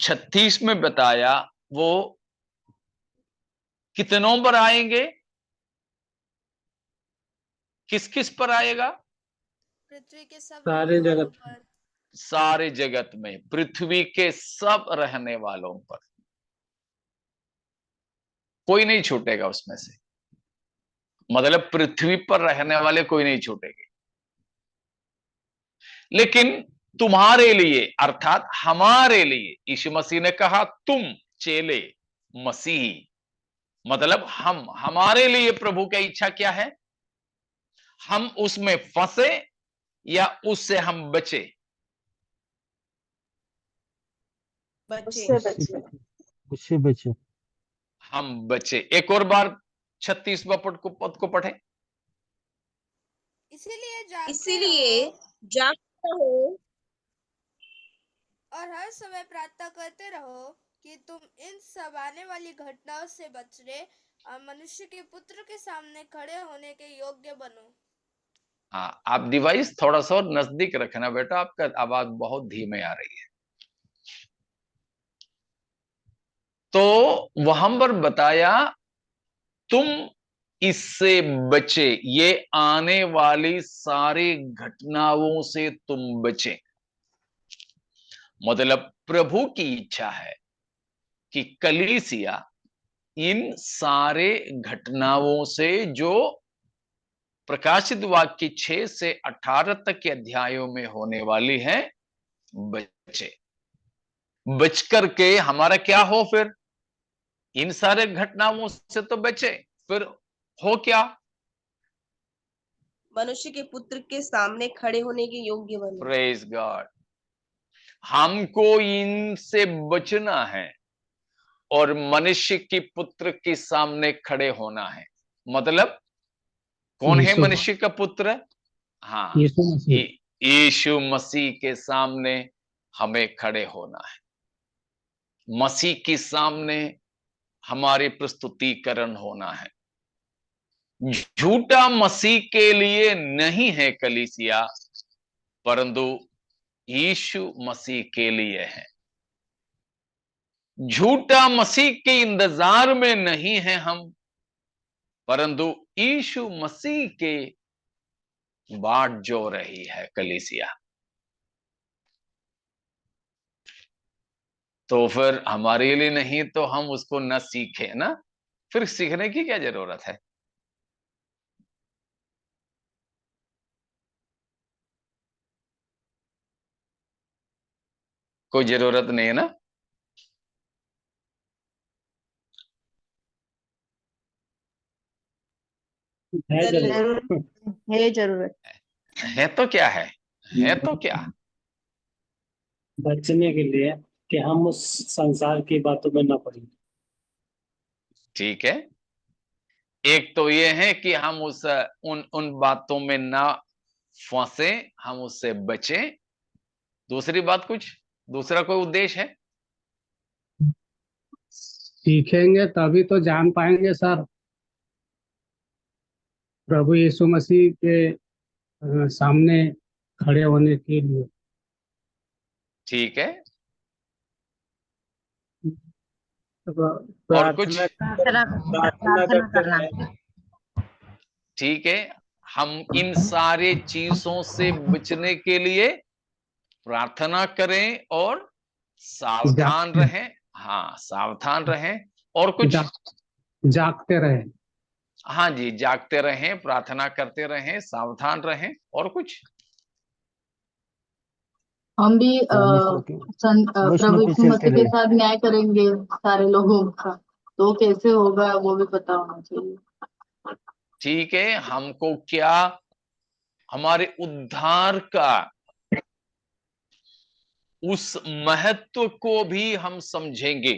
36 में बताया वो कितनों पर आएंगे, किस किस पर आएगा? पृथ्वी के सब सारे रहने वालों जगत पर। सारे जगत में, पृथ्वी के सब रहने वालों पर, कोई नहीं छूटेगा उसमें से। मतलब पृथ्वी पर रहने वाले कोई नहीं छूटेंगे, लेकिन तुम्हारे लिए अर्थात हमारे लिए यीशु मसीह ने कहा तुम चेले मसीही, मतलब हमारे लिए प्रभु की इच्छा क्या है? हम उसमें फंसे या उससे हम बचे? बच्चे उससे बचे। हम बचे। एक और बार 36वां पद को पढ़े। इसीलिए जागते रहो और हर समय प्रार्थना करते रहो कि तुम इन सब आने वाली घटनाओं से बचने और मनुष्य के पुत्र के सामने खड़े होने के योग्य बनो। हाँ, आप डिवाइस थोड़ा सा और नजदीक रखना बेटा, आपका आवाज बहुत धीमे आ रही है। तो वहां पर बताया तुम इससे बचे, ये आने वाली सारी घटनाओं से तुम बचे। मतलब प्रभु की इच्छा है कि कलीसिया इन सारे घटनाओं से जो प्रकाशित वाक्य 6 से 18 तक के अध्यायों में होने वाली है, बचे। बच करके हमारा क्या हो फिर? इन सारे घटनाओं से तो बचे, फिर हो क्या? मनुष्य के पुत्र के सामने खड़े होने के योग्य बने। Praise God. हमको इनसे बचना है और मनुष्य की पुत्र के सामने खड़े होना है। मतलब कौन है यीशु मनुष्य का पुत्र? हाँ, यीशु मसीह। यीशु मसीह के सामने हमें खड़े होना है। मसीह के सामने हमारी प्रस्तुतिकरण होना है। झूठा मसीह के लिए नहीं है कलीसिया, परंतु यीशु मसीह के लिए है। झूठा मसीह के इंतजार में नहीं है हम, परंतु यीशु मसीह के बाट जो रही है कलीसिया। तो फिर हमारे लिए नहीं तो हम उसको न सीखे ना, फिर सीखने की क्या जरूरत है? कोई जरूरत नहीं है ना। है जरूर। जरूर। है जरूरत। है तो क्या है तो क्या? बचने के लिए कि हम उस संसार की बातों में न पड़े। ठीक है, एक तो ये है कि हम उस उन उन बातों में ना फंसे, हम उससे बचें। दूसरी बात कुछ, दूसरा कोई उद्देश्य है? सीखेंगे तभी तो जान पाएंगे सर, प्रभु यीशु मसीह के सामने खड़े होने के लिए। ठीक है, तो और कुछ? प्रार्थना प्रार्थना प्रार्थना प्रार्थना करते करना। रहे। ठीक है, हम इन सारे चीजों से बचने के लिए प्रार्थना करें और सावधान जागते रहें। हाँ, सावधान रहें। और कुछ? जागते रहे। हाँ जी, जागते रहें, प्रार्थना करते रहें, सावधान रहें। और कुछ? हम भी प्रश्न प्रभु यीशु पूछते मसीह के रहे। साथ न्याय करेंगे सारे लोगों का, तो कैसे होगा वो भी पता होना चाहिए। ठीक है, हमको क्या, हमारे उद्धार का उस महत्व को भी हम समझेंगे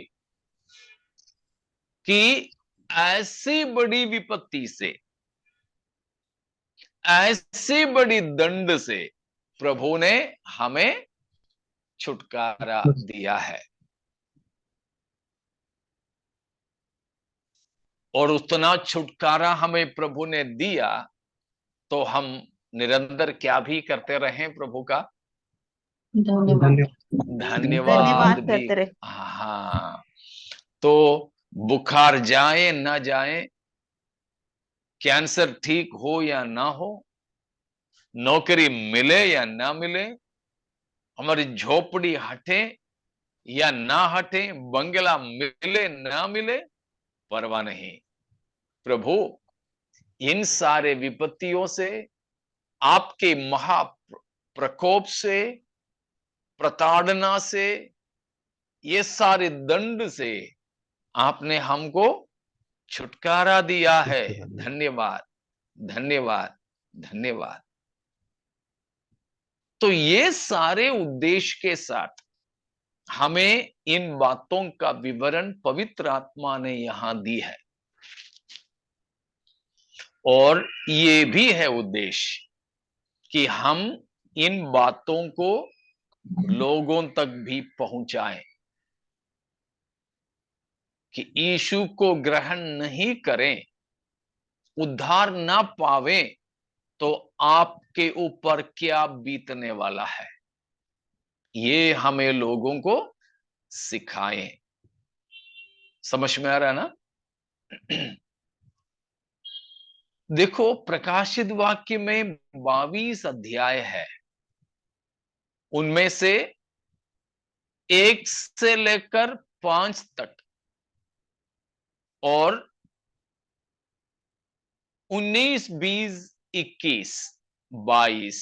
कि ऐसी बड़ी विपत्ति से, ऐसी बड़ी दंड से प्रभु ने हमें छुटकारा दिया है। और उतना छुटकारा हमें प्रभु ने दिया तो हम निरंतर क्या भी करते रहें प्रभु का धन्यवाद। धन्यवाद। धन्यवाद धन्यवाद भी। करते रहे। हाँ, तो बुखार जाए ना जाए, कैंसर ठीक हो या ना हो, नौकरी मिले या ना मिले, हमारी झोपड़ी हटे या ना हटे, बंगला मिले ना मिले, परवाह नहीं। प्रभु इन सारे विपत्तियों से, आपके महा प्रकोप से, प्रताड़ना से, ये सारे दंड से आपने हमको छुटकारा दिया है। धन्यवाद, धन्यवाद, धन्यवाद। तो ये सारे उद्देश्य के साथ हमें इन बातों का विवरण पवित्र आत्मा ने यहां दी है। और ये भी है उद्देश्य कि हम इन बातों को लोगों तक भी पहुंचाएं कि यीशु को ग्रहण नहीं करें, उद्धार ना पावें, तो आपके ऊपर क्या बीतने वाला है, ये हमें लोगों को सिखाएं। समझ में आ रहा है ना? देखो, प्रकाशित वाक्य में 22 अध्याय है, उनमें से 1 से लेकर 5 तक और 19, 20, 21, 22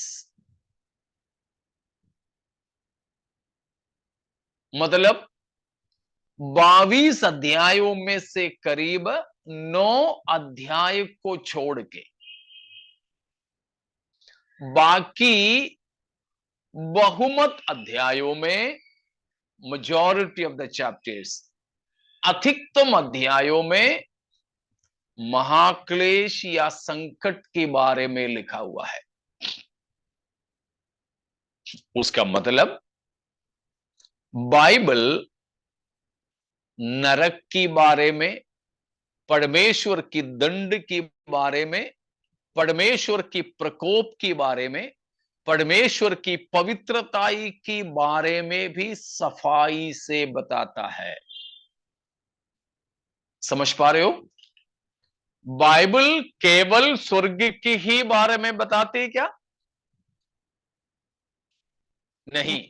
मतलब 22 अध्यायों में से करीब 9 अध्याय को छोड़ के बाकी बहुमत अध्यायों में, मेजॉरिटी ऑफ द चैप्टर्स, अधिकतम अध्यायों में महाक्लेश या संकट के बारे में लिखा हुआ है। उसका मतलब बाइबल नरक के बारे में, परमेश्वर की दंड के बारे में, परमेश्वर की प्रकोप के बारे में, परमेश्वर की पवित्रता के बारे में भी सफाई से बताता है। समझ पा रहे हो? बाइबल केवल स्वर्ग के ही बारे में बताती है क्या? नहीं,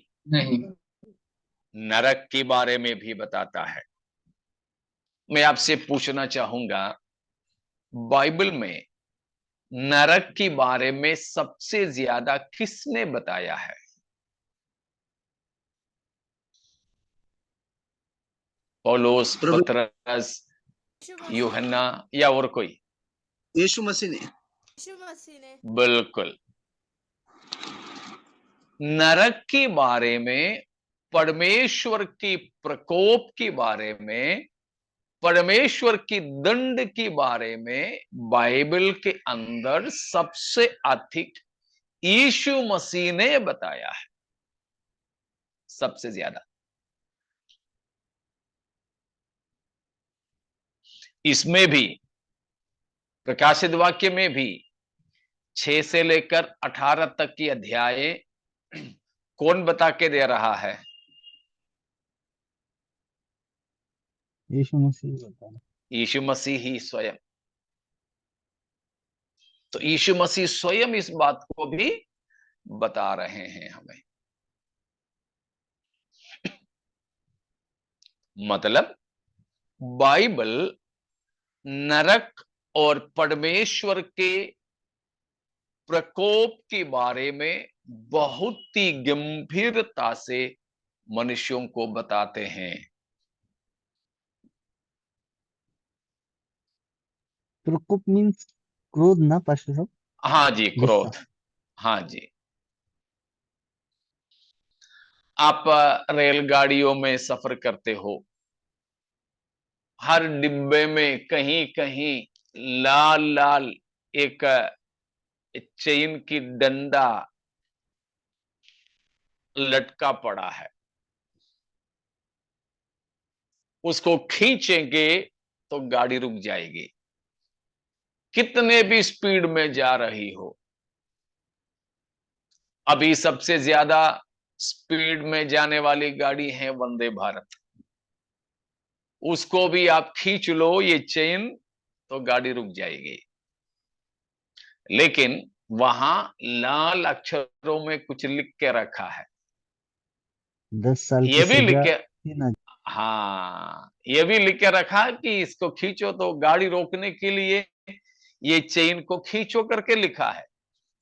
नरक के बारे में भी बताता है। मैं आपसे पूछना चाहूंगा, बाइबल में नरक के बारे में सबसे ज्यादा किसने बताया है? पौलुस, पतरस, यूहन्ना या और कोई? यीशु मसीह ने। यीशु मसीह ने। बिल्कुल। नरक के बारे में, परमेश्वर की प्रकोप के बारे में, परमेश्वर की दंड के बारे में बाइबल के अंदर सबसे अधिक यीशु मसीह ने बताया है, सबसे ज्यादा। इसमें भी, प्रकाशित वाक्य में भी 6 से लेकर 18 तक की अध्याय कौन बता के दे रहा है? यीशु मसीह बता रहे। यीशु मसीह ही स्वयं। तो यीशु मसीह स्वयं इस बात को भी बता रहे हैं हमें। मतलब बाइबल नरक और परमेश्वर के प्रकोप के बारे में बहुत ही गंभीरता से मनुष्यों को बताते हैं। प्रकोप मीन्स क्रोध ना पास्टर साहब? हाँ जी, गुस्सा। क्रोध। हाँ जी। आप रेलगाड़ियों में सफर करते हो, हर डिब्बे में कहीं कहीं लाल लाल एक चेन की डंडा लटका पड़ा है। उसको खींचेंगे तो गाड़ी रुक जाएगी, कितने भी स्पीड में जा रही हो। अभी सबसे ज्यादा स्पीड में जाने वाली गाड़ी है वंदे भारत। उसको भी आप खींच लो ये चेन तो गाड़ी रुक जाएगी। लेकिन वहां लाल अक्षरों में कुछ लिख के रखा है। 10 साल की ये भी लिख सजा, के, 3,000। हाँ, ये भी लिख के रखा कि इसको खींचो तो गाड़ी रोकने के लिए ये चेन को खींचो करके लिखा है।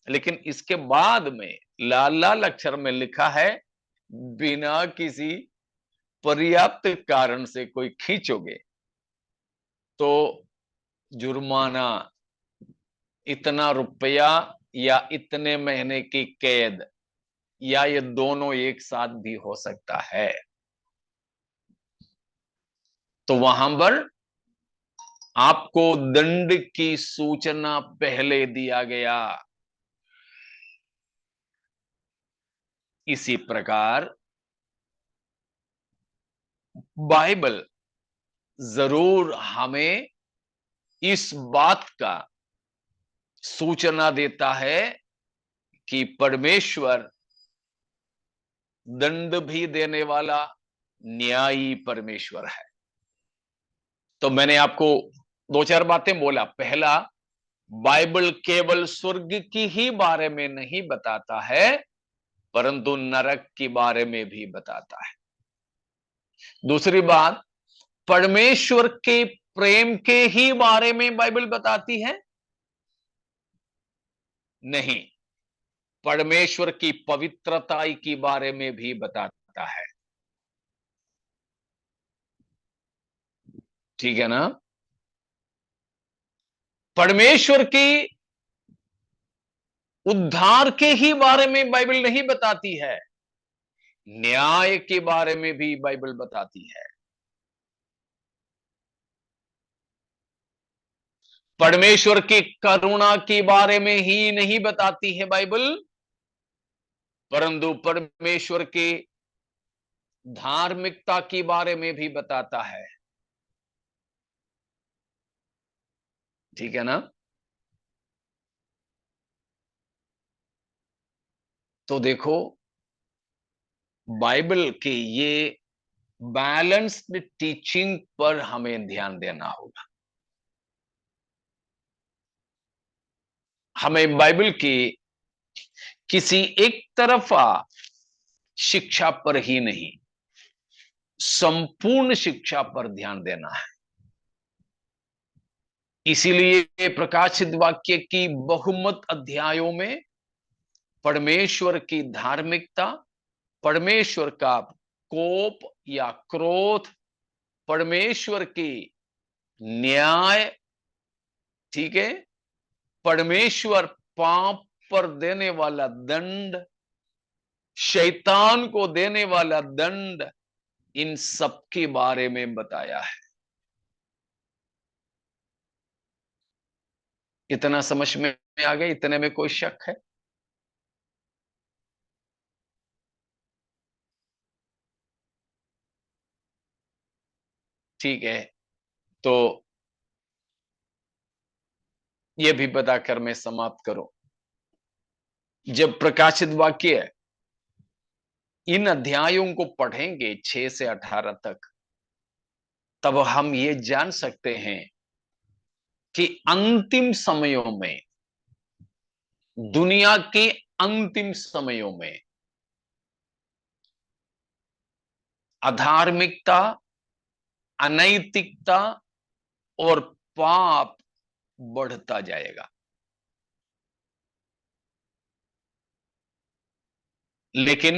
लेकिन इसके बाद में लाल लाल अक्षर में लिखा है, बिना किसी पर्याप्त कारण से कोई खींचोगे तो जुर्माना, इतना रुपया या इतने महीने की कैद, या ये दोनों एक साथ भी हो सकता है। तो वहां पर आपको दंड की सूचना पहले दिया गया। इसी प्रकार बाइबल जरूर हमें इस बात का सूचना देता है कि परमेश्वर दंड भी देने वाला न्यायी परमेश्वर है। तो मैंने आपको 2-4 बातें बोला। पहला, बाइबल केवल स्वर्ग की ही बारे में नहीं बताता है, परंतु नरक के बारे में भी बताता है। दूसरी बात, परमेश्वर के प्रेम के ही बारे में बाइबल बताती है? नहीं, परमेश्वर की पवित्रता के बारे में भी बताता है। ठीक है ना। परमेश्वर की उद्धार के ही बारे में बाइबल नहीं बताती है, न्याय के बारे में भी बाइबल बताती है। परमेश्वर की करुणा के बारे में ही नहीं बताती है बाइबल, परंतु परमेश्वर के धार्मिकता के बारे में भी बताता है। ठीक है ना। तो देखो, बाइबल के ये बैलेंस्ड टीचिंग पर हमें ध्यान देना होगा। हमें बाइबल की किसी एक तरफा शिक्षा पर ही नहीं, संपूर्ण शिक्षा पर ध्यान देना है। इसीलिए प्रकाशित वाक्य की बहुमत अध्यायों में परमेश्वर की धार्मिकता, परमेश्वर का कोप या क्रोध, परमेश्वर की न्याय, ठीक है, परमेश्वर पाप पर देने वाला दंड, शैतान को देने वाला दंड, इन सब के बारे में बताया है। इतना समझ में आ गया? इतने में कोई शक है? ठीक है, तो यह भी बताकर मैं समाप्त करूं। जब प्रकाशित वाक्य इन अध्यायों को पढ़ेंगे 6 से 18 तक, तब हम ये जान सकते हैं कि अंतिम समयों में, दुनिया के अंतिम समयों में अधार्मिकता, अनैतिकता और पाप बढ़ता जाएगा। लेकिन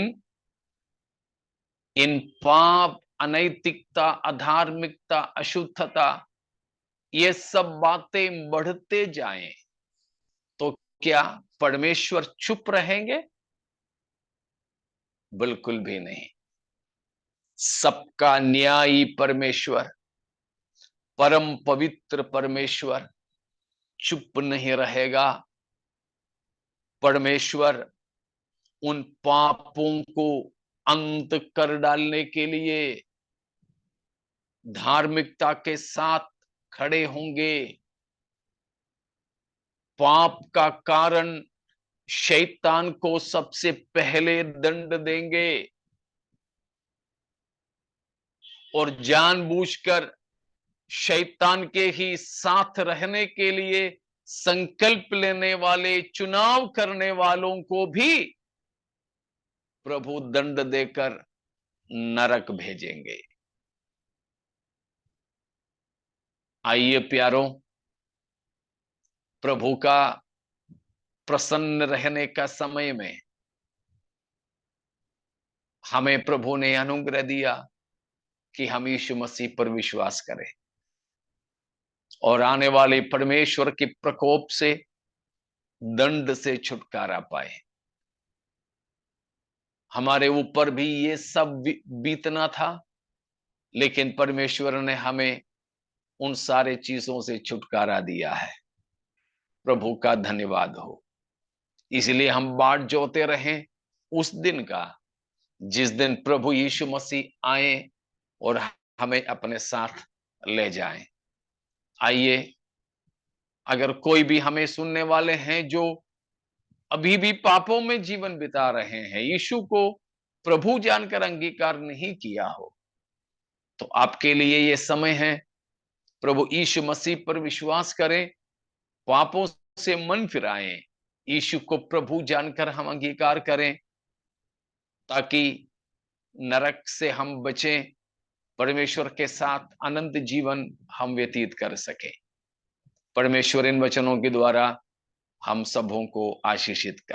इन पाप, अनैतिकता, अधार्मिकता, अशुद्धता, ये सब बातें बढ़ते जाएं तो क्या परमेश्वर चुप रहेंगे? बिल्कुल भी नहीं। सबका न्यायी परमेश्वर, परम पवित्र परमेश्वर चुप नहीं रहेगा। परमेश्वर उन पापों को अंत कर डालने के लिए धार्मिकता के साथ खड़े होंगे। पाप का कारण शैतान को सबसे पहले दंड देंगे और जानबूझकर शैतान के ही साथ रहने के लिए संकल्प लेने वाले, चुनाव करने वालों को भी प्रभु दंड देकर नरक भेजेंगे। आइए प्यारों, प्रभु का प्रसन्न रहने का समय में हमें प्रभु ने अनुग्रह दिया कि हम यीशु मसीह पर विश्वास करें और आने वाले परमेश्वर के प्रकोप से, दंड से छुटकारा पाए। हमारे ऊपर भी ये सब बीतना था, लेकिन परमेश्वर ने हमें उन सारे चीजों से छुटकारा दिया है। प्रभु का धन्यवाद हो। इसलिए हम बाट जोते रहें उस दिन का, जिस दिन प्रभु यीशु मसीह आए और हमें अपने साथ ले जाएं। आइए, अगर कोई भी हमें सुनने वाले हैं जो अभी भी पापों में जीवन बिता रहे हैं, यीशु को प्रभु जानकर अंगीकार नहीं किया हो, तो आपके लिए यह समय है। प्रभु यीशु मसीह पर विश्वास करें, पापों से मन फिराएं, यीशु को प्रभु जानकर हम अंगीकार करें, ताकि नरक से हम बचें, परमेश्वर के साथ अनंत जीवन हम व्यतीत कर सकें। परमेश्वर इन वचनों के द्वारा हम सबों को आशीषित कर।